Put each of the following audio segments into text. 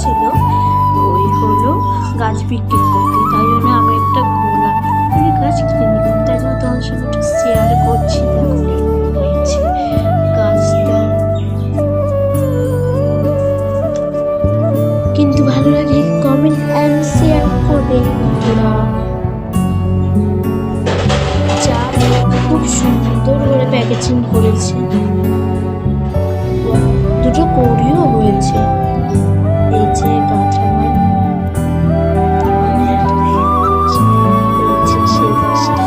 এসেছিল ওই হলো গাছ বিক্রি করতে, তাই জন্য আমি একটা গোলাপ ফুলের গাছ কিনে নিলাম। তাই জন্য তোমার সঙ্গে একটু শেয়ার করছি। দেখো কেমন হয়েছে গাছটা, কিন্তু ভালো লাগে কমেন্ট অ্যান্ড শেয়ার করবে বন্ধুরা। চা খুব সুন্দর করে প্যাকেজিং করেছে, দুটো কৌড়িও হয়েছে। এই যে কাঁঠাল, এই যে সেই গাছটা,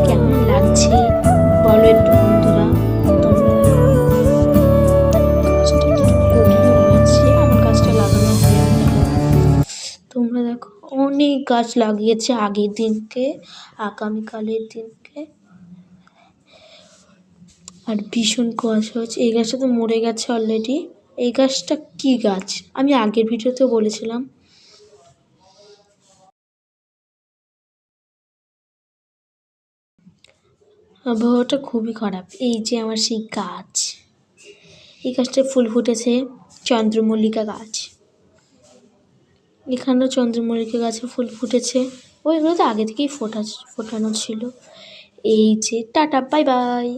কেমন লাগছে বলো একটু বন্ধুরা তোমরা। গাছটা দুটো কৌড়িও হয়েছে, আমার গাছটা লাগানো হয়ে গেল। তোমরা দেখো অনেক গাছ লাগিয়েছে আগের দিনকে, আগামীকালের দিনকে। আর ভীষণ কুয়াশা হচ্ছে। এই গাছটা তো মরে গেছে অলরেডি। এই গাছটা কি গাছ আমি আগের ভিডিওতেও বলেছিলাম। আবহাওয়াটা খুবই খারাপ। এই যে আমার সেই গাছ, এই গাছটায় ফুল ফুটেছে, চন্দ্রমল্লিকা গাছ। এখানেও চন্দ্রমল্লিকা গাছে ফুল ফুটেছে, ওইগুলো তো আগে থেকেই ফোটানো ছিল। এই যে টাটা, বাই বাই।